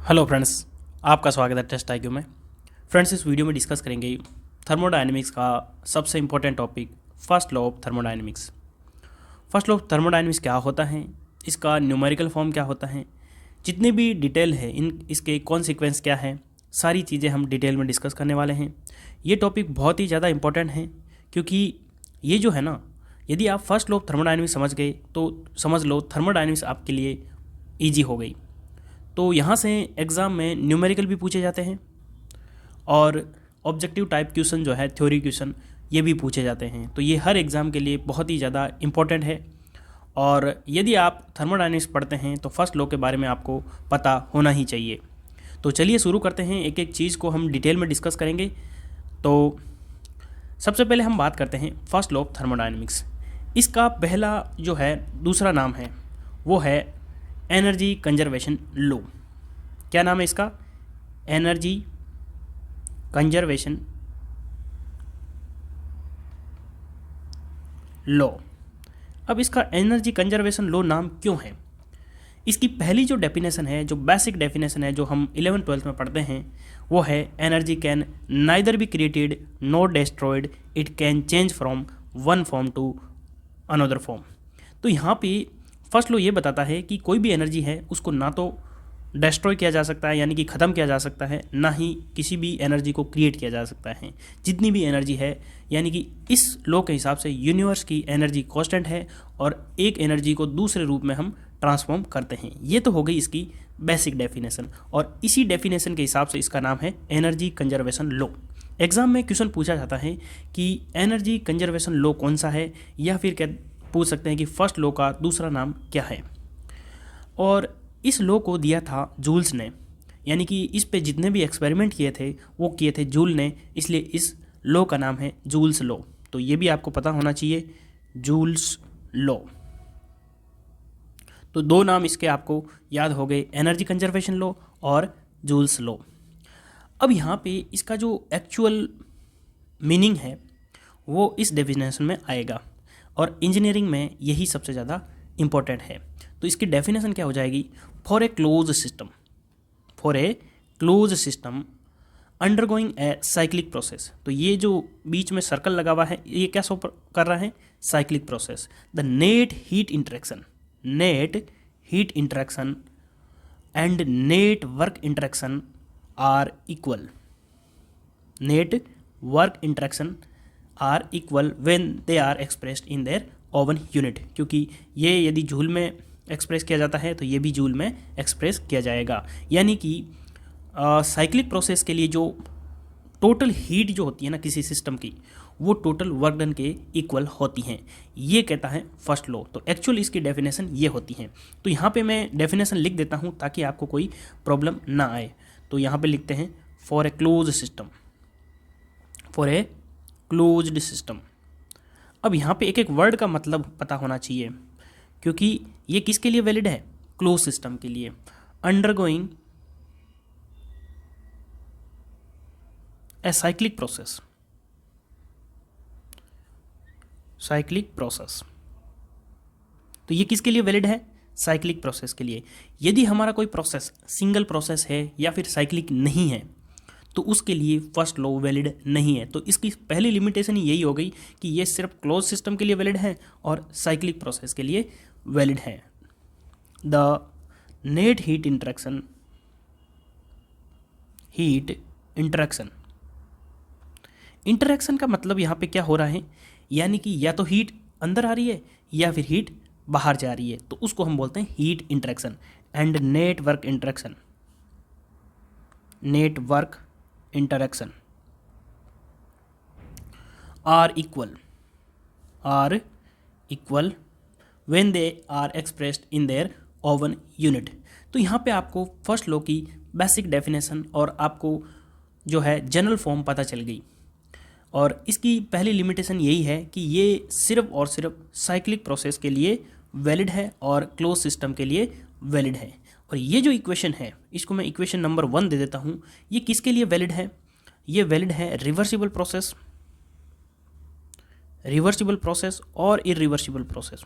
Hello friends, आपका स्वागत है टेस्ट आईक्यू में। फ्रेंड्स, इस वीडियो में डिस्कस करेंगे थर्मोडायनेमिक्स का सबसे important topic first law of thermodynamics. First law of thermodynamics क्या होता है, इसका न्यूमेरिकल फॉर्म क्या होता है, जितने भी डिटेल है इसके कॉन्सिक्वेंस क्या है, सारी चीज़ें हम डिटेल में डिस्कस करने वाले हैं। ये टॉपिक बहुत ही ज़्यादा इंपॉर्टेंट है क्योंकि ये जो है ना, यदि आप फर्स्ट लॉ ऑफ थर्मोडायनेमिक्स समझ गए तो समझ लो थर्मोडायनेमिक्स आपके लिए ईजी हो गई। तो यहाँ से एग्ज़ाम में न्यूमेरिकल भी पूछे जाते हैं और ऑब्जेक्टिव टाइप क्वेश्चन जो है, थ्योरी क्वेश्चन, ये भी पूछे जाते हैं। तो ये हर एग्ज़ाम के लिए बहुत ही ज़्यादा इम्पोर्टेंट है। और यदि आप थर्मोडायनेमिक्स पढ़ते हैं तो फर्स्ट लॉ के बारे में आपको पता होना ही चाहिए। तो चलिए शुरू करते हैं, एक एक चीज़ को हम डिटेल में डिस्कस करेंगे। तो सबसे पहले हम बात करते हैं फर्स्ट लॉ ऑफ थर्मोडायनेमिक्स। इसका पहला जो है, दूसरा नाम है, वो है एनर्जी कंजर्वेशन लॉ। क्या नाम है इसका? Energy conservation law. अब इसका एनर्जी कंजर्वेशन लॉ नाम क्यों है? इसकी पहली जो डेफिनेशन है, जो बेसिक डेफिनेशन है, जो हम 11th-12th में पढ़ते हैं, वो है energy can neither be created nor destroyed, it can change from one form to another form. तो यहाँ पे फर्स्ट लॉ ये बताता है कि कोई भी एनर्जी है उसको ना तो डिस्ट्रॉय किया जा सकता है, यानी कि ख़त्म किया जा सकता है, ना ही किसी भी एनर्जी को क्रिएट किया जा सकता है। जितनी भी एनर्जी है, यानी कि इस लॉ के हिसाब से यूनिवर्स की एनर्जी कांस्टेंट है और एक एनर्जी को दूसरे रूप में हम ट्रांसफॉर्म करते हैं। ये तो हो गई इसकी बेसिक डेफिनेशन, और इसी डेफिनेशन के हिसाब से इसका नाम है एनर्जी कंजर्वेशन लॉ। एग्जाम में क्वेश्चन पूछा जाता है कि एनर्जी कंजर्वेशन लॉ कौन सा है, या फिर क्या पूछ सकते हैं कि फर्स्ट लॉ का दूसरा नाम क्या है। और इस लॉ को दिया था जूल्स ने, यानी कि इस पे जितने भी एक्सपेरिमेंट किए थे वो किए थे जूल ने, इसलिए इस लॉ का नाम है जूल्स लॉ। तो ये भी आपको पता होना चाहिए, जूल्स लॉ। तो दो नाम इसके आपको याद हो गए, एनर्जी कंजर्वेशन लॉ और जूल्स लॉ। अब यहाँ पे इसका जो एक्चुअल मीनिंग है वो इस डेफिनेशन में आएगा, और इंजीनियरिंग में यही सबसे ज़्यादा इम्पोर्टेंट है। तो इसकी डेफिनेशन क्या हो जाएगी? For a close system, for a close system undergoing a cyclic process. तो ये जो बीच में सर्कल लगा हुआ है, ये क्या शो कर रहा है? Cyclic process. The net heat interaction, net heat interaction and net work interaction are equal, net work interaction are equal when they are expressed in their own unit. क्योंकि ये यदि जूल में एक्सप्रेस किया जाता है तो ये भी जूल में एक्सप्रेस किया जाएगा। यानी कि साइक्लिक प्रोसेस के लिए जो टोटल हीट जो होती है ना किसी सिस्टम की, वो टोटल वर्क डन के इक्वल होती हैं। ये कहता है फर्स्ट लॉ। तो एक्चुअल इसकी डेफिनेशन ये होती है। तो यहाँ पे मैं डेफिनेशन लिख देता हूँ ताकि आपको कोई प्रॉब्लम ना आए। तो यहाँ पे लिखते हैं for a close system, for a closed system. अब यहाँ पे एक एक वर्ड का मतलब पता होना चाहिए, क्योंकि ये किसके लिए वैलिड है? क्लोज सिस्टम के लिए। Undergoing a cyclic process, cyclic process. तो ये किसके लिए वैलिड है? साइक्लिक प्रोसेस के लिए। यदि हमारा कोई प्रोसेस सिंगल प्रोसेस है या फिर साइक्लिक नहीं है तो उसके लिए फर्स्ट लॉ वैलिड नहीं है। तो इसकी पहली लिमिटेशन यही हो गई कि ये सिर्फ क्लोज सिस्टम के लिए वैलिड है और साइक्लिक प्रोसेस के लिए वैलिड है। The net heat interaction, heat interaction, interaction का मतलब यहाँ पे क्या हो रहा है? यानी कि या तो हीट अंदर आ रही है या फिर हीट बाहर जा रही है, तो उसको हम बोलते हैं heat interaction. And net work interaction, net work interaction are equal when they are expressed in their own unit. तो यहाँ पे आपको फर्स्ट लॉ की बेसिक डेफिनेशन और आपको जो है जनरल फॉर्म पता चल गई। और इसकी पहली लिमिटेशन यही है कि ये सिर्फ और सिर्फ साइक्लिक प्रोसेस के लिए वैलिड है और क्लोज सिस्टम के लिए वैलिड है। और ये जो इक्वेशन है, इसको मैं इक्वेशन नंबर 1 दे देता हूँ। ये किसके लिए वैलिड है? ये वैलिड है रिवर्सिबल प्रोसेस, रिवर्सिबल प्रोसेस और इरिवर्सिबल प्रोसेस,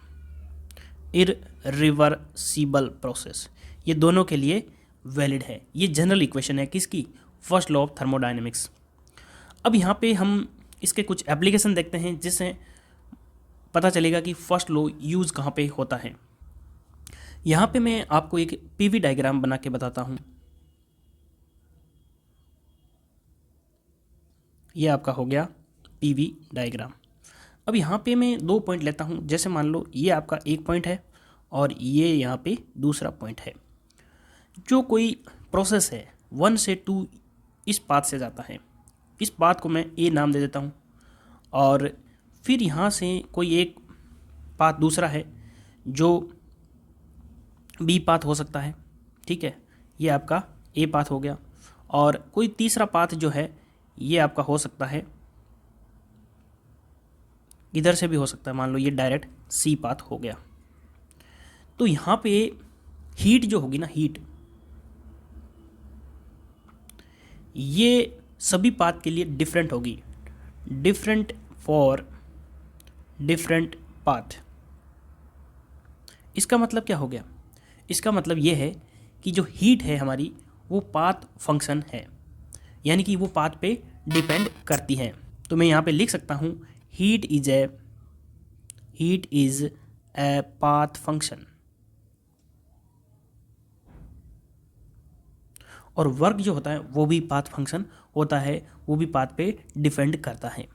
इरिवर्सिबल प्रोसेस, ये दोनों के लिए वैलिड है। ये जनरल इक्वेशन है किसकी? First law of thermodynamics. अब यहाँ पे हम इसके कुछ एप्लीकेशन देखते हैं जिससे पता चलेगा कि फर्स्ट लॉ यूज़ कहाँ पे होता है। यहाँ पे मैं आपको एक पीवी डायग्राम बना के बताता हूँ। ये आपका हो गया पीवी डायग्राम। अब यहाँ पे मैं 2 पॉइंट लेता हूँ। जैसे मान लो ये आपका एक पॉइंट है और ये यहाँ पे दूसरा पॉइंट है। जो कोई प्रोसेस है 1 से 2 इस पाथ से जाता है, इस पाथ को मैं ए नाम दे देता हूँ, और फिर यहाँ से कोई एक पाथ दूसरा है जो बी पाथ हो सकता है, ठीक है, ये आपका ए पाथ हो गया। और कोई तीसरा पाथ जो है ये आपका हो सकता है, इधर से भी हो सकता है, मान लो ये डायरेक्ट सी पाथ हो गया। तो यहाँ पे हीट जो होगी ना, हीट, ये सभी पाथ के लिए डिफरेंट होगी, डिफरेंट फॉर डिफरेंट पाथ। इसका मतलब क्या हो गया? इसका मतलब ये है कि जो हीट है हमारी वो पाथ फंक्शन है, यानी कि वो पाथ पे डिपेंड करती है। तो मैं यहाँ पे लिख सकता हूँ heat is a path function, और वर्क जो होता है वो भी पाथ फंक्शन होता है, वो भी पाथ पे डिपेंड करता है।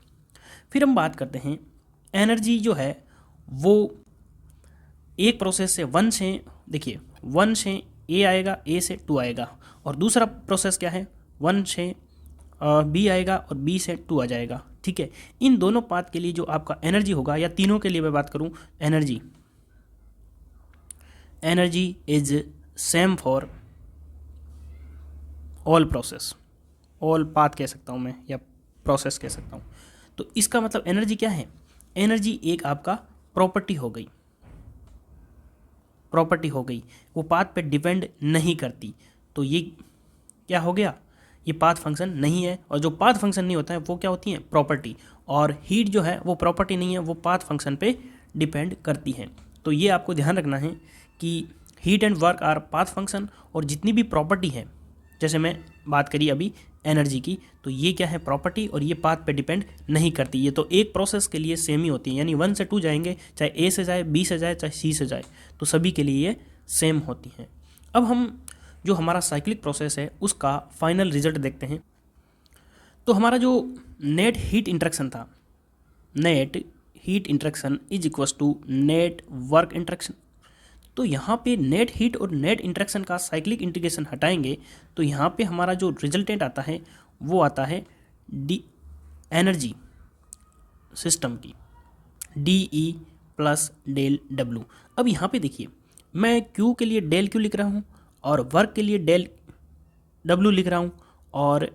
फिर हम बात करते हैं एनर्जी जो है वो एक प्रोसेस से 1 से, देखिए 1 से ए आएगा, ए से 2 आएगा, और दूसरा प्रोसेस क्या है 1 से बी आएगा और बी से 2 आ जाएगा, ठीक है। इन दोनों पाथ के लिए जो आपका एनर्जी होगा, या तीनों के लिए मैं बात करूं, energy is same for all process, all path कह सकता हूं मैं, या प्रोसेस कह सकता हूं। तो इसका मतलब एनर्जी क्या है? एनर्जी एक आपका प्रॉपर्टी हो गई, वो पाथ पे डिपेंड नहीं करती। तो ये क्या हो गया? ये पाथ फंक्शन नहीं है, और जो पाथ फंक्शन नहीं होता है वो क्या होती है? प्रॉपर्टी। और हीट जो है वो प्रॉपर्टी नहीं है, वो पाथ फंक्शन पे डिपेंड करती है। तो ये आपको ध्यान रखना है कि heat and work our path function, और जितनी भी प्रॉपर्टी है, जैसे मैं बात करी अभी एनर्जी की, तो ये क्या है? प्रॉपर्टी, और ये पाथ पे डिपेंड नहीं करती। ये तो एक प्रोसेस के लिए सेम ही होती है, यानी 1 से 2 जाएंगे, चाहे ए से जाए, बी से जाए, चाहे सी से जाए, तो सभी के लिए ये सेम होती हैं। अब हम जो हमारा साइक्लिक प्रोसेस है उसका फाइनल रिजल्ट देखते हैं। तो हमारा जो नेट हीट इंटरेक्शन था, net heat interaction is equal to net work interaction. तो यहाँ पे नेट हीट और नेट इंटरेक्शन का साइक्लिक इंटीग्रेशन हटाएंगे तो यहाँ पे हमारा जो रिजल्टेंट आता है वो आता है डी एनर्जी सिस्टम की, D E plus del W. अब यहाँ पे देखिए, मैं क्यू के लिए डेल क्यू लिख रहा हूँ और वर्क के लिए डेल डब्ल्यू लिख रहा हूँ, और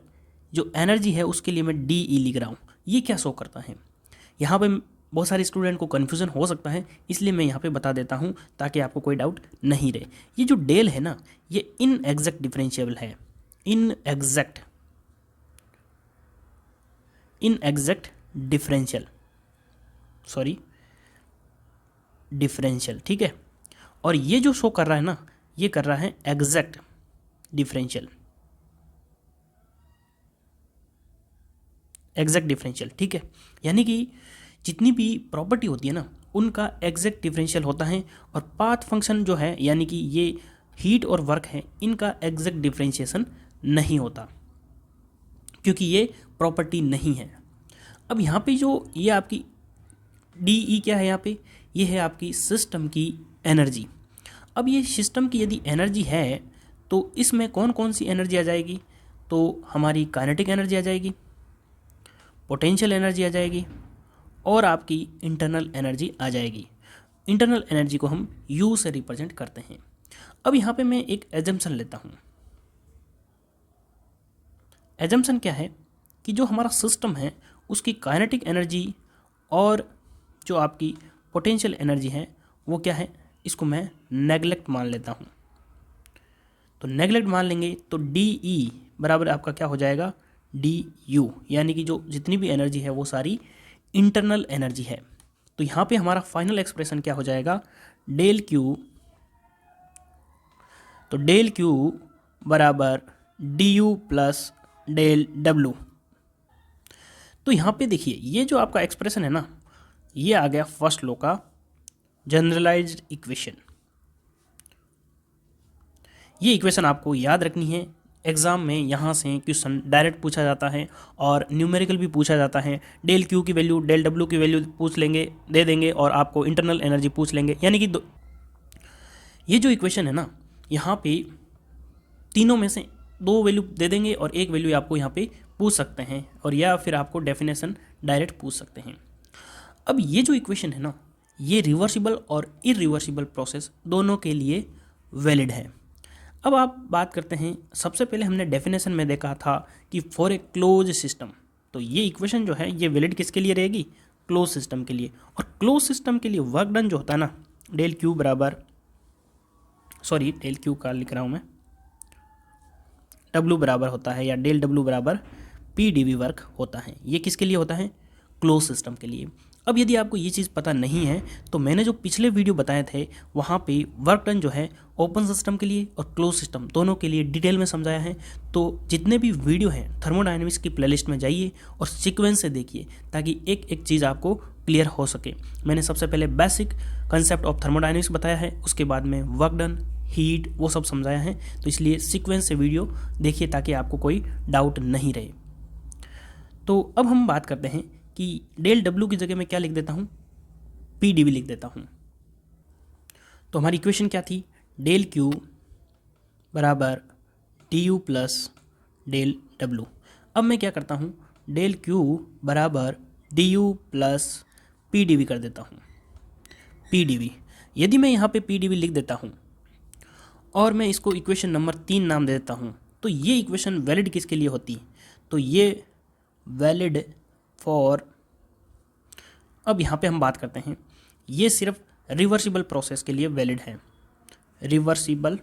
जो एनर्जी है उसके लिए मैं डी ई लिख रहा हूँ। ये क्या शो करता है? यहाँ पे बहुत सारे स्टूडेंट को कन्फ्यूज़न हो सकता है, इसलिए मैं यहाँ पे बता देता हूँ ताकि आपको कोई डाउट नहीं रहे। ये जो डेल है ना, ये इन एग्जैक्ट डिफरेंशिएबल है, इन एग्जैक्ट डिफरेंशियल, ठीक है। और ये जो शो कर रहा है ना, ये कर रहा है एग्जैक्ट डिफरेंशियल, ठीक है। यानी कि जितनी भी प्रॉपर्टी होती है ना उनका एग्जैक्ट डिफरेंशियल होता है, और पाथ फंक्शन जो है यानी कि ये हीट और वर्क है, इनका एग्जैक्ट डिफरेंशिएशन नहीं होता क्योंकि ये प्रॉपर्टी नहीं है। अब यहाँ पे जो ये आपकी डी ई क्या है, यहाँ पे ये है आपकी सिस्टम की एनर्जी। अब ये सिस्टम की यदि एनर्जी है तो इसमें कौन कौन सी एनर्जी आ जाएगी? तो हमारी काइनेटिक एनर्जी आ जाएगी, पोटेंशियल एनर्जी आ जाएगी, और आपकी इंटरनल एनर्जी आ जाएगी। इंटरनल एनर्जी को हम यू से रिप्रेजेंट करते हैं। अब यहाँ पे मैं एक एजम्पशन लेता हूँ। एजम्पशन क्या है कि जो हमारा सिस्टम है उसकी काइनेटिक एनर्जी और जो आपकी पोटेंशियल एनर्जी है वो क्या है, इसको मैं नेगलेक्ट मान लेता हूँ। तो नेगलेक्ट मान लेंगे तो डी ई बराबर आपका क्या हो जाएगा? डी यू, यानी कि जो जितनी भी एनर्जी है वो सारी इंटरनल एनर्जी है। तो यहाँ पे हमारा फाइनल एक्सप्रेशन क्या हो जाएगा? डेल क्यू, तो डेल क्यू बराबर D U plus del W. तो यहाँ पे देखिए ये जो आपका एक्सप्रेशन है ना, ये आ गया फर्स्ट लॉ का जनरलाइज्ड इक्वेशन। ये इक्वेशन आपको याद रखनी है, एग्जाम में यहाँ से क्वेश्चन डायरेक्ट पूछा जाता है और न्यूमेरिकल भी पूछा जाता है। डेल क्यू की वैल्यू डेल डब्ल्यू की वैल्यू पूछ लेंगे, दे देंगे, और आपको इंटरनल एनर्जी पूछ लेंगे। यानी कि ये जो इक्वेशन है ना, यहाँ पे तीनों में से दो वैल्यू दे देंगे और एक वैल्यू आपको यहाँ पे पूछ सकते हैं, और या फिर आपको डेफिनेशन डायरेक्ट पूछ सकते हैं। अब ये जो इक्वेशन है ना, ये रिवर्सिबल और इरिवर्सिबल प्रोसेस दोनों के लिए वैलिड है। अब आप बात करते हैं, सबसे पहले हमने डेफिनेशन में देखा था कि फॉर ए क्लोज सिस्टम, तो ये इक्वेशन जो है ये वैलिड किसके लिए रहेगी? क्लोज सिस्टम के लिए। और क्लोज सिस्टम के लिए वर्क डन जो होता है ना, डेल क्यू बराबर, सॉरी डेल क्यू का लिख रहा हूँ मैं, डब्लू बराबर होता है, या डेल डब्लू बराबर पी डी वी वर्क होता है। ये किसके लिए होता है? क्लोज सिस्टम के लिए। अब यदि आपको ये चीज़ पता नहीं है तो मैंने जो पिछले वीडियो बताए थे वहाँ पे वर्क डन जो है ओपन सिस्टम के लिए और क्लोज सिस्टम दोनों के लिए डिटेल में समझाया है। तो जितने भी वीडियो हैं थर्मोडायनेमिक्स की प्लेलिस्ट में जाइए और सीक्वेंस से देखिए, ताकि एक एक चीज़ आपको क्लियर हो सके। मैंने सबसे पहले बेसिक कंसेप्ट ऑफ थर्मोडायनेमिक्स बताया है, उसके बाद में वर्क डन, हीट, वो सब समझाया है। तो इसलिए सीक्वेंस से वीडियो देखिए ताकि आपको कोई डाउट नहीं रहे। तो अब हम बात करते हैं कि डेल डब्ल्यू की जगह मैं क्या लिख देता हूँ? पी डी वी लिख देता हूँ। तो हमारी इक्वेशन क्या थी? डेल क्यू बराबर D U plus del W. अब मैं क्या करता हूँ? डेल क्यू बराबर D U plus P D V कर देता हूँ। पी डी वी, यदि मैं यहाँ पे पी डी वी लिख देता हूँ और मैं इसको इक्वेशन नंबर 3 नाम दे देता हूँ, तो ये इक्वेशन वैलिड किसके लिए होती है? तो ये वैलिड फॉर, अब यहाँ पे हम बात करते हैं, ये सिर्फ रिवर्सिबल प्रोसेस के लिए वैलिड है। रिवर्सिबल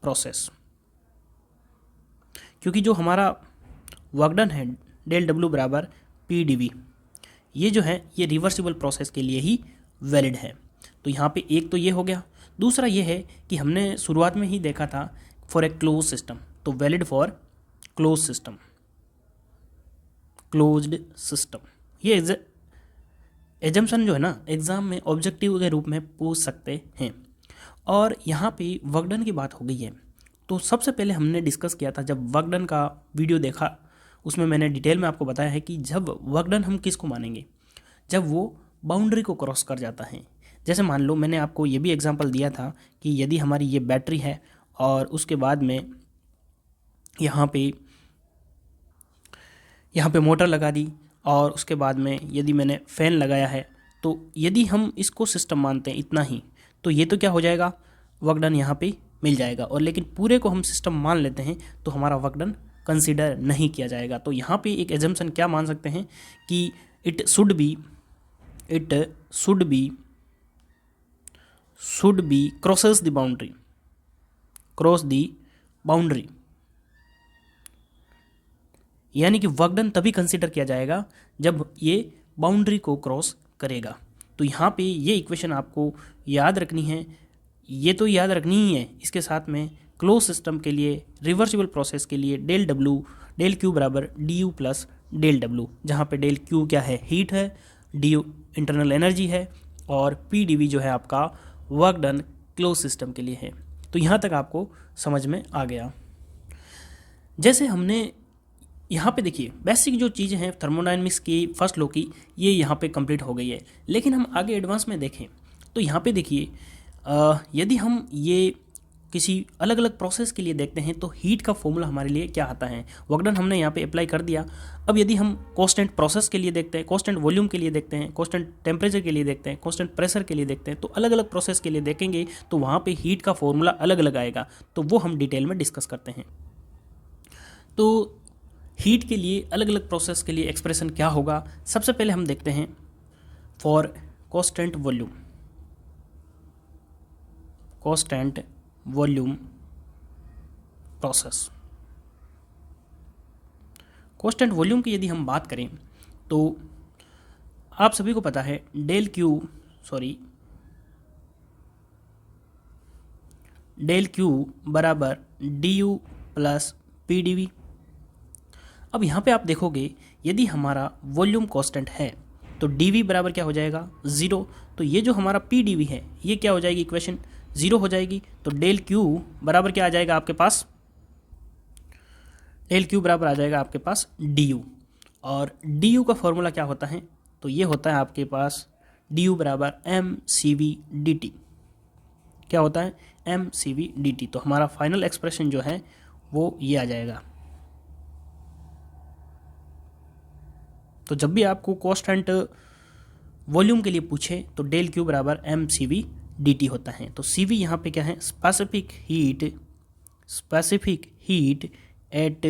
प्रोसेस, क्योंकि जो हमारा वर्क डन है डेल डब्ल्यू बराबर पी डी वी, ये जो है ये रिवर्सिबल प्रोसेस के लिए ही वैलिड है। तो यहाँ पे एक तो ये हो गया। दूसरा ये है कि हमने शुरुआत में ही देखा था फॉर ए क्लोज सिस्टम, तो valid for close system, closed system. ये एजम्पशन जो है ना, एग्जाम में ऑब्जेक्टिव के रूप में पूछ सकते हैं। और यहाँ पे वर्क डन की बात हो गई है, तो सबसे पहले हमने डिस्कस किया था, जब वर्क डन का वीडियो देखा उसमें मैंने डिटेल में आपको बताया है कि जब वर्क डन हम किसको मानेंगे? जब वो बाउंड्री को क्रॉस कर जाता है। जैसे मान लो मैंने आपको ये भी एग्जांपल दिया था कि यदि हमारी ये बैटरी है और उसके बाद में यहाँ पे मोटर लगा दी, और उसके बाद में यदि मैंने फ़ैन लगाया है, तो यदि हम इसको सिस्टम मानते हैं इतना ही, तो ये तो क्या हो जाएगा? वर्क डन यहाँ पे मिल जाएगा। और लेकिन पूरे को हम सिस्टम मान लेते हैं तो हमारा वर्क डन कंसीडर नहीं किया जाएगा। तो यहाँ पे एक एजम्पशन क्या मान सकते हैं कि it should be crosses the boundary, cross the boundary, यानी कि वर्क डन तभी कंसीडर किया जाएगा जब ये बाउंड्री को क्रॉस करेगा। तो यहाँ पे ये इक्वेशन आपको याद रखनी है, ये तो याद रखनी ही है। इसके साथ में क्लोज सिस्टम के लिए, रिवर्सिबल प्रोसेस के लिए डेल क्यू बराबर D U plus del W, जहाँ पे डेल क्यू क्या है? हीट है, डी यू इंटरनल एनर्जी है, और पी डी वी जो है आपका वर्क डन क्लोज सिस्टम के लिए है। तो यहाँ तक आपको समझ में आ गया। जैसे हमने यहाँ पे देखिए बेसिक जो चीज़ें हैं थर्मोडायनेमिक्स की फर्स्ट लॉ की, ये यहाँ पे कंप्लीट हो गई है। लेकिन हम आगे एडवांस में देखें तो यहाँ पे देखिए यदि हम ये किसी अलग अलग प्रोसेस के लिए देखते हैं तो हीट का फॉर्मूला हमारे लिए क्या आता है? वर्क डन हमने यहाँ पे अप्लाई कर दिया। अब यदि हम कांस्टेंट प्रोसेस के लिए देखते हैं, कांस्टेंट वॉल्यूम के लिए देखते हैं, कांस्टेंट टेम्परेचर के लिए देखते हैं, कांस्टेंट प्रेशर के लिए देखते हैं, तो अलग अलग प्रोसेस के लिए देखेंगे तो वहाँ पे हीट का फॉर्मूला अलग अलग आएगा। तो वो हम डिटेल में डिस्कस करते हैं। तो हीट के लिए अलग अलग प्रोसेस के लिए एक्सप्रेशन क्या होगा? सबसे पहले हम देखते हैं for constant volume process. Constant volume की यदि हम बात करें तो आप सभी को पता है डेल क्यू बराबर D U plus P D V. अब यहाँ पे आप देखोगे यदि हमारा वॉल्यूम कांस्टेंट है तो डी वी बराबर क्या हो जाएगा, 0। तो ये जो हमारा पी डी वी है ये क्या हो जाएगी, इक्वेशन 0 हो जाएगी। तो डेल क्यू बराबर क्या आ जाएगा आपके पास, डेल क्यू बराबर आ जाएगा आपके पास डी यू। और डी यू का फॉर्मूला क्या होता है, तो ये होता है आपके पास डी यू बराबर M C V D T. क्या होता है, M C V D T. तो हमारा फाइनल एक्सप्रेशन जो है वो ये आ जाएगा। तो जब भी आपको कांस्टेंट वॉल्यूम के लिए पूछे तो डेल क्यू बराबर M C V D T होता है। तो सी वी यहाँ पे क्या है, specific heat at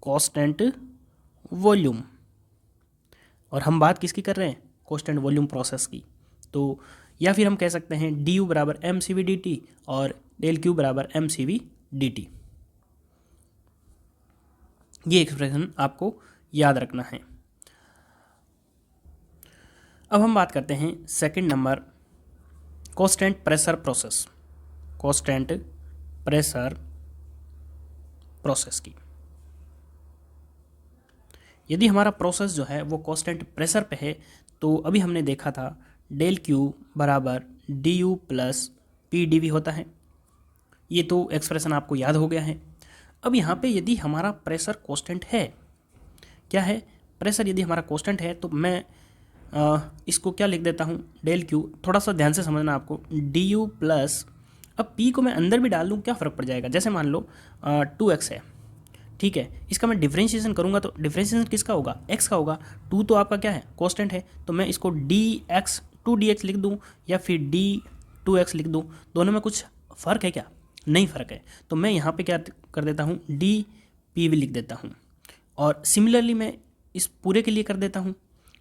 constant volume. और हम बात किसकी कर रहे हैं, कांस्टेंट वॉल्यूम प्रोसेस की। तो या फिर हम कह सकते हैं डी यू बराबर M C V D T और डेल क्यू बराबर M C V D T. ये एक्सप्रेशन आपको याद रखना है। अब हम बात करते हैं second number constant pressure process, constant pressure process की। यदि हमारा प्रोसेस जो है वो कांस्टेंट प्रेशर पे है तो अभी हमने देखा था डेल क्यू बराबर D U plus P D V होता है। ये तो एक्सप्रेशन आपको याद हो गया है। अब यहाँ पे यदि हमारा प्रेशर कांस्टेंट है, क्या है, प्रेशर यदि हमारा कांस्टेंट है तो मैं इसको क्या लिख देता हूँ, डेल क्यू, थोड़ा सा ध्यान से समझना आपको, डी यू प्लस, अब पी को मैं अंदर भी डाल दूँ क्या फ़र्क पड़ जाएगा। जैसे मान लो 2x है, ठीक है, इसका मैं डिफ्रेंशिएशन करूँगा तो डिफ्रेंशिएशन किसका होगा, x का होगा। 2 तो आपका क्या है, कांस्टेंट है, तो मैं इसको dx 2dx लिख दूँ या फिर d2x लिख दूँ, दोनों में कुछ फ़र्क है क्या, नहीं फ़र्क है। तो मैं यहाँ पे क्या कर देता हूँ, dpv लिख देता हूँ। और सिमिलरली मैं इस पूरे के लिए कर देता हूँ,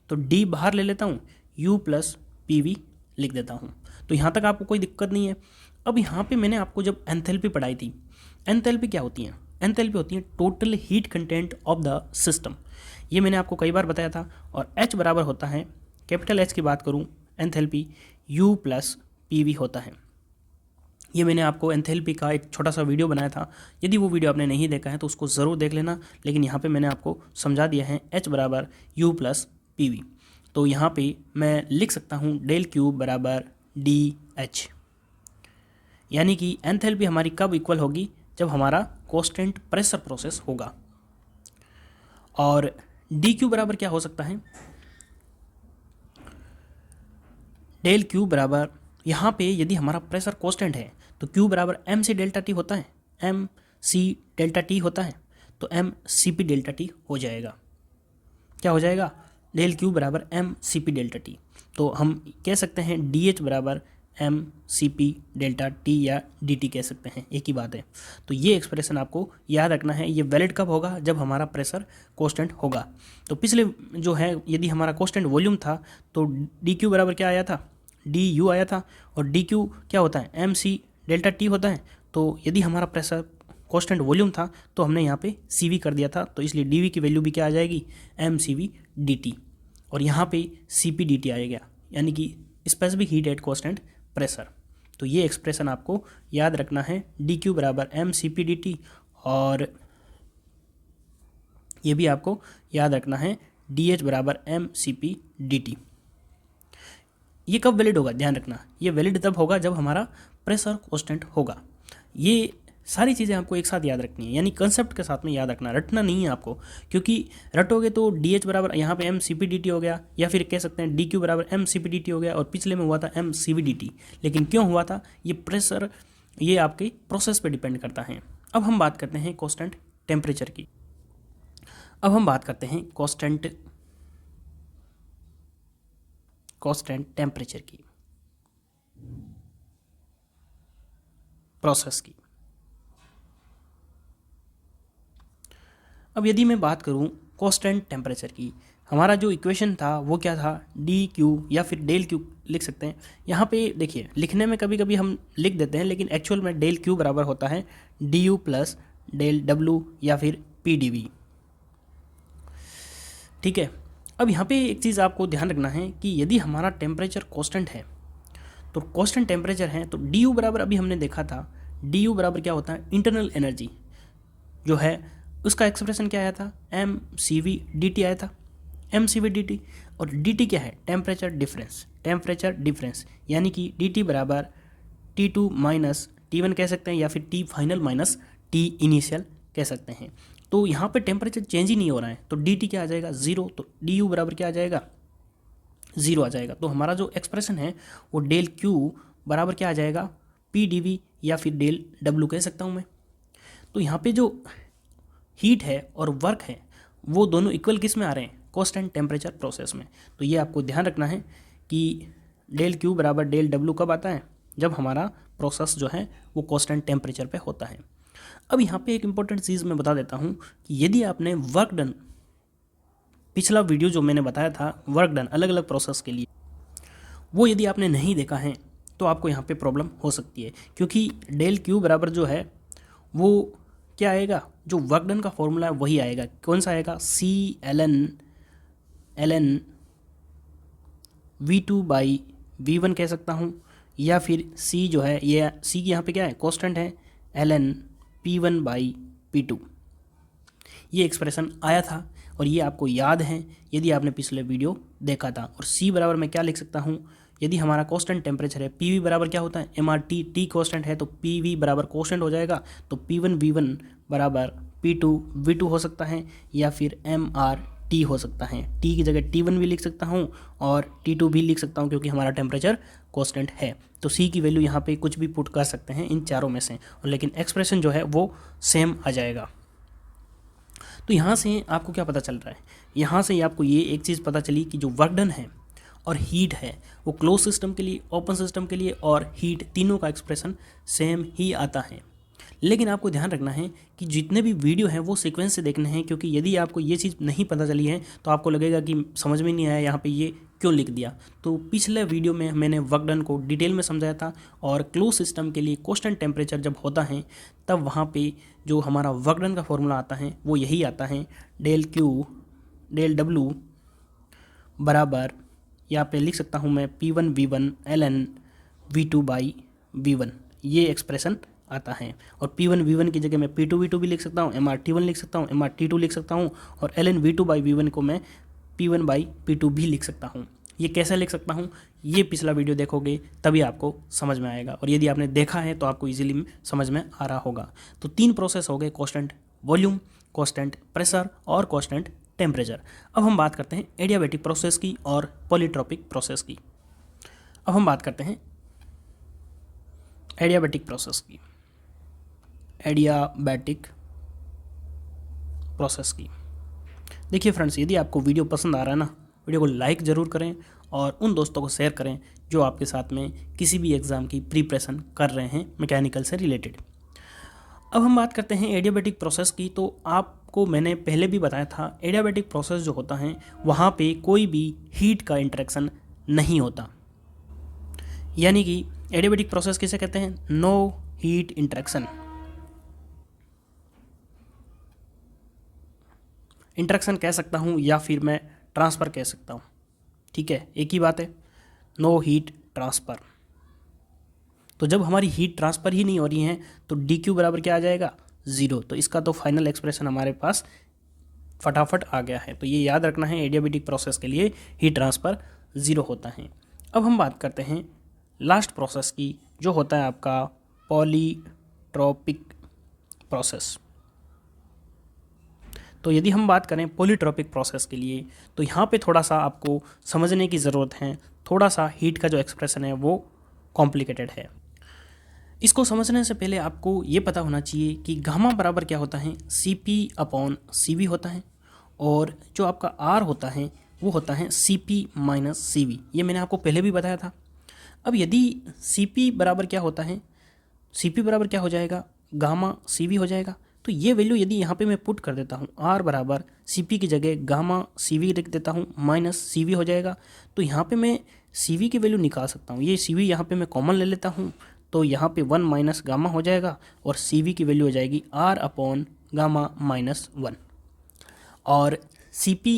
तो d बाहर ले लेता हूँ, u प्लस pv लिख देता हूँ। तो यहाँ तक आपको कोई दिक्कत नहीं है। अब यहाँ पे मैंने आपको जब एंथैल्पी पढ़ाई थी, एंथैल्पी क्या होती है, एंथैल्पी होती है total heat content of the system. ये मैंने आपको कई बार बताया था। और H बराबर होता है, कैपिटल H की बात करूँ, एंथैल्पी U प्लस PV होता है। ये मैंने आपको एंथैल्पी का एक छोटा सा वीडियो बनाया था, यदि वो वीडियो आपने नहीं देखा है तो उसको ज़रूर देख लेना। लेकिन यहाँ पे मैंने आपको समझा दिया है H बराबर U प्लस PV। तो यहाँ पे मैं लिख सकता हूँ डेल क्यू बराबर DH, यानी कि एंथैल्पी हमारी कब इक्वल होगी, जब हमारा कांस्टेंट प्रेशर प्रोसेस होगा। और डी क्यू बराबर क्या हो सकता है, डेल क्यू बराबर, यहाँ पे यदि हमारा प्रेशर कांस्टेंट है तो क्यू बराबर एम सी डेल्टा टी होता है, एम सी डेल्टा टी होता है, तो M C P delta T हो जाएगा। क्या हो जाएगा, डेल क्यू बराबर M C P delta T. तो हम कह सकते हैं डी एच बराबर M C P delta T या डी टी कह सकते हैं, एक ही बात है। तो ये एक्सप्रेशन आपको याद रखना है। ये वैलिड कब होगा, जब हमारा प्रेशर कांस्टेंट होगा। तो पिछले जो है यदि हमारा कांस्टेंट वॉल्यूम था तो डी क्यू बराबर क्या आया था, डी यू आया था, और डी क्यू क्या होता है, एम सी डेल्टा टी होता है। तो यदि हमारा प्रेशर कांस्टेंट वॉल्यूम था तो हमने यहाँ पे सी वी कर दिया था, तो इसलिए डी वी की वैल्यू भी क्या आ जाएगी, M C V D T, और यहाँ पे सी पी डी टी आएगा, यानी कि specific heat at constant pressure. तो ये एक्सप्रेशन आपको याद रखना है, डी क्यू बराबर M C P D T, और ये भी आपको याद रखना है डी एच बराबर M C P D T. ये कब वैलिड होगा, ध्यान रखना, ये वैलिड तब होगा जब हमारा प्रेशर कांस्टेंट होगा। ये सारी चीज़ें आपको एक साथ याद रखनी है, यानी कंसेप्ट के साथ में याद रखना, रटना नहीं है आपको, क्योंकि रटोगे तो डी एच बराबर यहाँ पे M C P D T हो गया, या फिर कह सकते हैं डी क्यू बराबर M C P D T हो गया, और पिछले में हुआ था M C V D T. लेकिन क्यों हुआ था, ये प्रेशर, ये आपके प्रोसेस पे डिपेंड करता है। अब हम बात करते हैं कांस्टेंट टेम्परेचर की। अब हम बात करते हैं कांस्टेंट टेम्परेचर की, प्रोसेस की। अब यदि मैं बात करूं कांस्टेंट टेम्परेचर की, हमारा जो इक्वेशन था वो क्या था, डी क्यू या फिर डेल क्यू लिख सकते हैं। यहाँ पे देखिए, लिखने में कभी कभी हम लिख देते हैं, लेकिन एक्चुअल में डेल क्यू बराबर होता है D U plus del W या फिर पी डी वी, ठीक है। अब यहाँ पे एक चीज़ आपको ध्यान रखना है कि यदि हमारा टेम्परेचर कांस्टेंट है, तो कांस्टेंट टेम्परेचर है, तो डी यू बराबर अभी हमने देखा था डी यू बराबर क्या होता है, इंटरनल एनर्जी जो है उसका एक्सप्रेशन क्या आया था, M C V D T आया था, M C V D T. और डी टी क्या है, टेम्परेचर डिफरेंस, टेम्परेचर डिफरेंस, यानी कि डी टी बराबर T two minus T one कह सकते हैं, या फिर T final minus T initial कह सकते हैं। तो यहाँ पे टेम्परेचर चेंज ही नहीं हो रहा है, तो डी टी क्या आ जाएगा, जीरो। तो डी यू बराबर क्या आ जाएगा, जीरो आ जाएगा। तो हमारा जो एक्सप्रेशन है वो डेल क्यू बराबर क्या आ जाएगा, पी डी वी या फिर डेल डब्ल्यू कह सकता हूँ मैं। तो यहाँ पे जो हीट है और वर्क है वो दोनों इक्वल किस में आ रहे हैं, कांस्टेंट टेम्परेचर प्रोसेस में। तो ये आपको ध्यान रखना है कि डेल क्यू बराबर डेल डब्ल्यू कब आता है, जब हमारा प्रोसेस जो है वो कांस्टेंट टेम्परेचर पे होता है। अब यहाँ पे एक इंपॉर्टेंट चीज़ मैं बता देता हूँ कि यदि आपने वर्क डन, पिछला वीडियो जो मैंने बताया था वर्क डन अलग अलग प्रोसेस के लिए, वो यदि आपने नहीं देखा है तो आपको यहाँ पे प्रॉब्लम हो सकती है, क्योंकि डेल क्यू बराबर जो है वो क्या आएगा, जो वर्क डन का फॉर्मूला है वही आएगा। कौन सा आएगा, C L N V two by V one कह सकता हूँ, या फिर सी जो है ये सी की यहाँ पे क्या है, कांस्टेंट है, L N P one by P two. ये एक्सप्रेशन आया था और ये आपको याद है यदि आपने पिछले वीडियो देखा था। और सी बराबर मैं क्या लिख सकता हूँ, यदि हमारा कांस्टेंट टेम्परेचर है, पी वी बराबर क्या होता है, M R T, T constant है तो पी वी बराबर कांस्टेंट हो जाएगा, तो पी वन वी वन बराबर पी टू वी टू हो सकता है, या फिर एम आर टी हो सकता है। टी की जगह टी वन भी लिख सकता हूँ और टी टू भी लिख सकता हूँ, क्योंकि हमारा टेम्परेचर कांस्टेंट है। तो सी की वैल्यू यहाँ पे कुछ भी पुट कर सकते हैं इन चारों में से, और लेकिन एक्सप्रेशन जो है वो सेम आ जाएगा। तो यहाँ से आपको क्या पता चल रहा है, यहाँ से आपको ये एक चीज़ पता चली कि जो वर्क डन है और हीट है वो क्लोज सिस्टम के लिए, ओपन सिस्टम के लिए और हीट, तीनों का एक्सप्रेशन सेम ही आता है। लेकिन आपको ध्यान रखना है कि जितने भी वीडियो हैं वो सीक्वेंस से देखने हैं, क्योंकि यदि आपको ये चीज़ नहीं पता चली है तो आपको लगेगा कि समझ में नहीं आया यहाँ पे ये क्यों लिख दिया। तो पिछले वीडियो में मैंने वर्क डन को डिटेल में समझाया था, और क्लोज सिस्टम के लिए कांस्टेंट टेम्परेचर जब होता है तब वहाँ पे जो हमारा वर्क डन का फॉर्मूला आता है वो यही आता है, डेल क्यू डेल डब्ल्यू बराबर यहाँ पे लिख सकता हूँ मैं P one V one L N V two by V one, ये एक्सप्रेशन आता है। और पी वन वी वन की जगह मैं पी टू वी टू भी लिख सकता हूँ, एम आर टी वन लिख सकता हूँ, एम आर टी टू लिख सकता हूँ, और L N V two by V one को मैं P one by P two भी लिख सकता हूँ। ये कैसे लिख सकता हूँ, ये पिछला वीडियो देखोगे तभी आपको समझ में आएगा, और यदि आपने देखा है तो आपको ईजिली समझ में आ रहा होगा। तो तीन प्रोसेस हो गए, कांस्टेंट वॉल्यूम, कांस्टेंट प्रेशर और कांस्टेंट टेम्परेचर। अब हम बात करते हैं एडियाबैटिक प्रोसेस की और पॉलीट्रोपिक प्रोसेस की। अब हम बात करते हैं एडियाबैटिक प्रोसेस की, एडियाबैटिक प्रोसेस की। देखिए फ्रेंड्स, यदि आपको वीडियो पसंद आ रहा है ना, वीडियो को लाइक ज़रूर करें और उन दोस्तों को शेयर करें जो आपके साथ में किसी भी एग्ज़ाम की प्रिपरेशन कर रहे हैं मैकेनिकल से रिलेटेड। अब हम बात करते हैं एडियाबैटिक प्रोसेस की। तो आपको मैंने पहले भी बताया था, एडियाबैटिक प्रोसेस जो होता है वहाँ पे कोई भी हीट का इंटरेक्शन नहीं होता, यानी कि एडियाबैटिक प्रोसेस किसे कहते हैं, नो हीट इंटरेक्शन। इंटरेक्शन कह सकता हूँ या फिर मैं ट्रांसफ़र कह सकता हूँ, ठीक है, एक ही बात है, नो हीट ट्रांसफ़र। तो जब हमारी हीट ट्रांसफ़र ही नहीं हो रही है तो डी क्यू बराबर क्या आ जाएगा, ज़ीरो। तो इसका तो फाइनल एक्सप्रेशन हमारे पास फटाफट आ गया है। तो ये याद रखना है, एडियाबैटिक प्रोसेस के लिए हीट ट्रांसफ़र ज़ीरो होता है। अब हम बात करते हैं लास्ट प्रोसेस की, जो होता है आपका पॉलीट्रोपिक प्रोसेस। तो यदि हम बात करें पॉलीट्रोपिक प्रोसेस के लिए, तो यहाँ पे थोड़ा सा आपको समझने की ज़रूरत है, थोड़ा सा हीट का जो एक्सप्रेशन है वो कॉम्प्लिकेटेड है। इसको समझने से पहले आपको ये पता होना चाहिए कि गामा बराबर क्या होता है, C P upon C V होता है, और जो आपका आर होता है वो होता है C P minus C V. ये मैंने आपको पहले भी बताया था। अब यदि सी पी बराबर क्या होता है, सी पी बराबर क्या हो जाएगा, गामा सी वी हो जाएगा। तो ये वैल्यू यदि यहाँ पे मैं पुट कर देता हूँ, आर बराबर सी पी की जगह गामा सी वी लिख देता हूँ, माइनस सी वी हो जाएगा। तो यहाँ पे मैं सी वी की वैल्यू निकाल सकता हूँ, ये सी वी यहाँ पे मैं कॉमन ले लेता हूँ, तो यहाँ पे 1 माइनस गामा हो जाएगा, और सी वी की वैल्यू हो जाएगी आर अपॉन गामा माइनस 1। और सी पी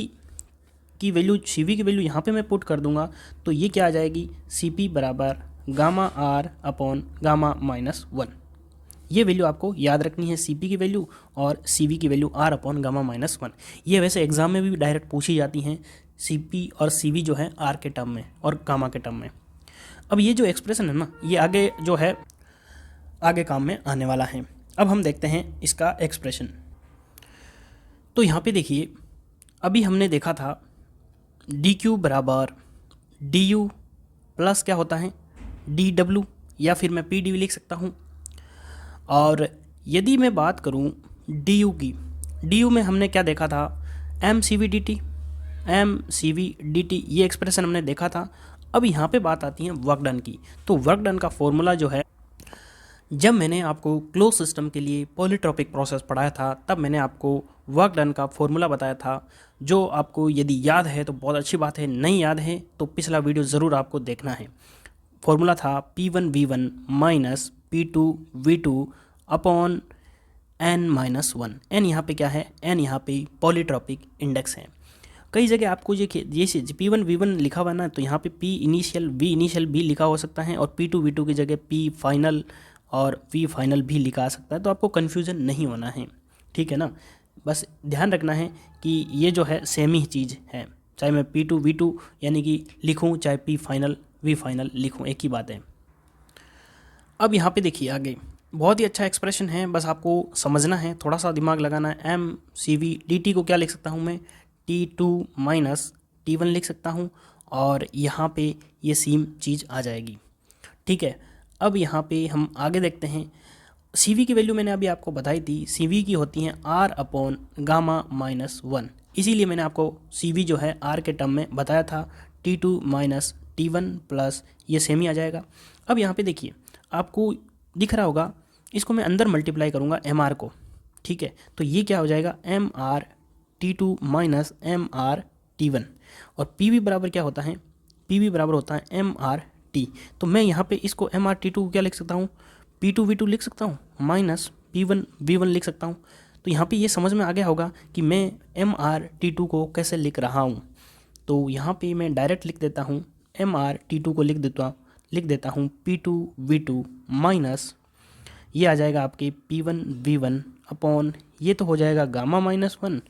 की वैल्यू, सी वी की वैल्यू यहाँ पे मैं पुट कर दूंगा, तो ये क्या आ जाएगी, सी पी बराबर gamma R upon gamma minus 1। ये वैल्यू आपको याद रखनी है, Cp की वैल्यू और Cv की value R upon gamma minus 1। ये वैसे एग्जाम में भी डायरेक्ट पूछी जाती हैं, Cp और Cv जो है R के टर्म में और गामा के टर्म में। अब ये जो एक्सप्रेशन है ना, ये आगे जो है आगे काम में आने वाला है। अब हम देखते हैं इसका एक्सप्रेशन। तो यहाँ पे देखिए, अभी हमने देखा था dq बराबर du प्लस क्या होता है dw, या फिर मैं pdv लिख सकता हूँ। और यदि मैं बात करूँ du की, du में हमने क्या देखा था, mcv dt, ये एक्सप्रेशन हमने देखा था। अब यहाँ पे बात आती है वर्क डन की। तो वर्क डन का फॉर्मूला जो है, जब मैंने आपको क्लोज सिस्टम के लिए पॉलीट्रॉपिक प्रोसेस पढ़ाया था तब मैंने आपको वर्क डन का फॉर्मूला बताया था, जो आपको यदि याद है तो बहुत अच्छी बात है, नहीं याद है तो पिछला वीडियो ज़रूर आपको देखना है। फॉर्मूला था P1V1 minus P2V2 upon n-1। n यहाँ पे क्या है, n यहाँ पे पॉलीट्रॉपिक इंडेक्स है। कई जगह आपको ये P1V1 लिखा हुआ ना, तो यहाँ पे P इनिशियल V इनिशियल भी लिखा हो सकता है और P2V2 की जगह P फाइनल और V फाइनल भी लिखा सकता है, तो आपको कन्फ्यूज़न नहीं होना है, ठीक है ना। बस ध्यान रखना है कि ये जो है सेम ही चीज़ है, चाहे मैं P2V2 यानी कि लिखूँ, चाहे P फाइनल V फाइनल लिखूँ, एक ही बात है। अब यहाँ पे देखिए आगे, बहुत ही अच्छा एक्सप्रेशन है, बस आपको समझना है, थोड़ा सा दिमाग लगाना है। mCv dt को क्या लिख सकता हूँ मैं, T2 माइनस T1 लिख सकता हूँ, और यहाँ पे ये सेम चीज़ आ जाएगी, ठीक है। अब यहाँ पे हम आगे देखते हैं। Cv की वैल्यू मैंने अभी आपको बताई थी, Cv की होती है R अपॉन गामा माइनस 1, इसीलिए मैंने आपको Cv जो है R के टर्म में बताया था, T2 माइनस T1 प्लस ये सेम ही आ जाएगा। अब यहाँ पे देखिए, आपको दिख रहा होगा, इसको मैं अंदर मल्टीप्लाई करूँगा MR को, ठीक है। तो ये क्या हो जाएगा, MR T2 minus MR T1, और PV बराबर क्या होता है, PV बराबर होता है MR T। तो मैं यहाँ पे इसको MR T2 को क्या लिख सकता हूँ, P2V2 लिख सकता हूँ, माइनस P1V1 लिख सकता हूँ। तो यहाँ पे ये समझ में आ गया होगा कि मैं MR T2 को कैसे लिख रहा हूँ। तो यहाँ पे मैं डायरेक्ट लिख देता हूँ, MR T2 को लिख देता हूँ P2V2 माइनस, ये आ जाएगा आपके P1V1 अपॉन, ये तो हो जाएगा गामा माइनस 1,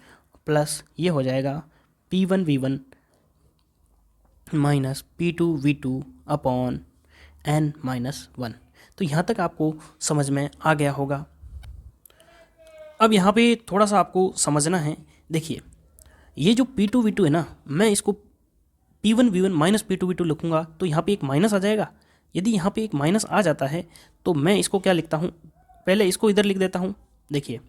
प्लस ये हो जाएगा P1V1 minus P2V2 upon n-1। तो यहाँ तक आपको समझ में आ गया होगा। अब यहाँ पे थोड़ा सा आपको समझना है, देखिए ये जो P2V2 है ना, मैं इसको P1V1 माइनस P2V2 लिखूँगा तो यहाँ पे एक माइनस आ जाएगा। यदि यहाँ पे एक माइनस आ जाता है तो मैं इसको क्या लिखता हूँ, पहले इसको इधर लिख देता हूँ। देखिए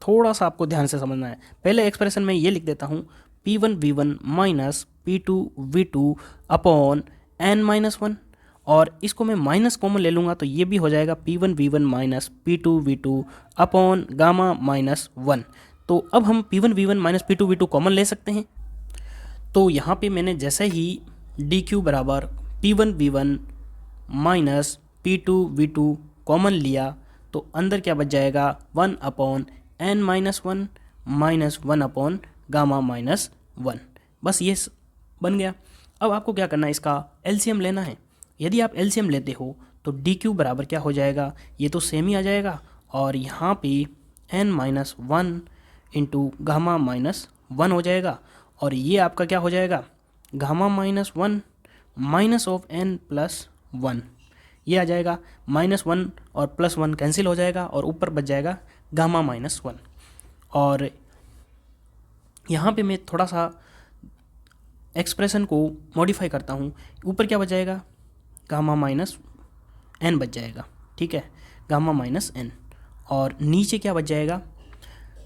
थोड़ा सा आपको ध्यान से समझना है, पहले एक्सप्रेशन में ये लिख देता हूँ P1V1 minus P2V2 upon n-1, और इसको मैं माइनस कॉमन ले लूँगा तो ये भी हो जाएगा P1V1 minus P2V2 upon gamma minus 1। तो अब हम P1V1 माइनस P2V2 कॉमन ले सकते हैं। तो यहाँ पे मैंने जैसे ही dq बराबर P1V1 माइनस P2V2 कॉमन लिया तो अंदर क्या बच जाएगा, 1 upon n-1 minus 1 upon gamma minus 1। बस ये बन गया। अब आपको क्या करना है, इसका एलसीएम लेना है। यदि आप एलसीएम लेते हो तो dq बराबर क्या हो जाएगा, ये तो सेम ही आ जाएगा, और यहाँ पे n-1 इंटू गामा माइनस 1 हो जाएगा, और ये आपका क्या हो जाएगा, gamma minus 1 minus of n plus 1, ये आ जाएगा। -1 और +1 कैंसिल हो जाएगा और ऊपर बच जाएगा गामा माइनस 1। और यहाँ पे मैं थोड़ा सा एक्सप्रेशन को मॉडिफाई करता हूँ, ऊपर क्या बच जाएगा, गामा माइनस n बच जाएगा, ठीक है, गामा माइनस n, और नीचे क्या बच जाएगा,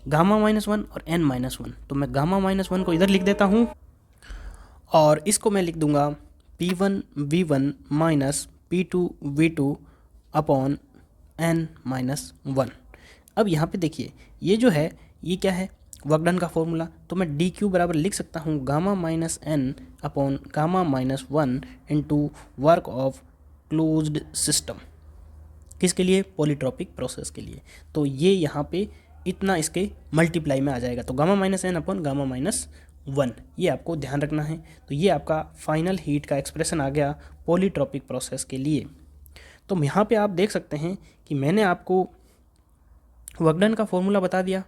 गामा माइनस 1 और n-1। तो मैं गामा माइनस 1 को इधर लिख देता हूँ और इसको मैं लिख दूंगा P1V1 minus P2V2 upon n-1। अब यहाँ पे देखिए ये जो है ये क्या है, वर्क डन का फॉर्मूला। तो मैं dq बराबर लिख सकता हूँ gamma minus n upon gamma minus 1 into work of closed system. किसके लिए, पॉलीट्रॉपिक प्रोसेस के लिए। तो ये यहाँ पे इतना इसके मल्टीप्लाई में आ जाएगा, तो gamma minus n upon gamma minus 1, ये आपको ध्यान रखना है। तो ये आपका फाइनल हीट का एक्सप्रेशन आ गया पॉलीट्रॉपिक प्रोसेस के लिए। तो यहाँ पे आप देख सकते हैं कि मैंने आपको वर्क डन का फॉर्मूला बता दिया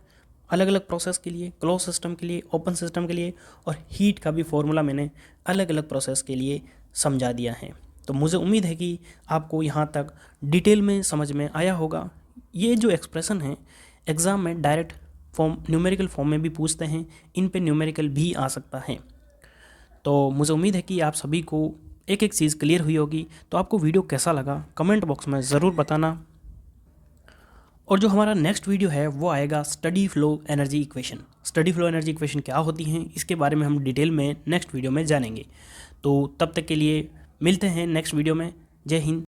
अलग अलग प्रोसेस के लिए, क्लोज सिस्टम के लिए, ओपन सिस्टम के लिए, और हीट का भी फॉर्मूला मैंने अलग अलग प्रोसेस के लिए समझा दिया है। तो मुझे उम्मीद है कि आपको यहाँ तक डिटेल में समझ में आया होगा। ये जो एक्सप्रेशन है एग्ज़ाम में डायरेक्ट फॉर्म, न्यूमेरिकल फॉर्म में भी पूछते हैं, इन पे न्यूमेरिकल भी आ सकता है। तो मुझे उम्मीद है कि आप सभी को एक एक चीज़ क्लियर हुई होगी। तो आपको वीडियो कैसा लगा कमेंट बॉक्स में ज़रूर बताना। और जो हमारा नेक्स्ट वीडियो है वो आएगा steady flow energy equation. Steady flow energy equation क्या होती हैं इसके बारे में हम डिटेल में नेक्स्ट वीडियो में जानेंगे। तो तब तक के लिए मिलते हैं नेक्स्ट वीडियो में। जय हिंद।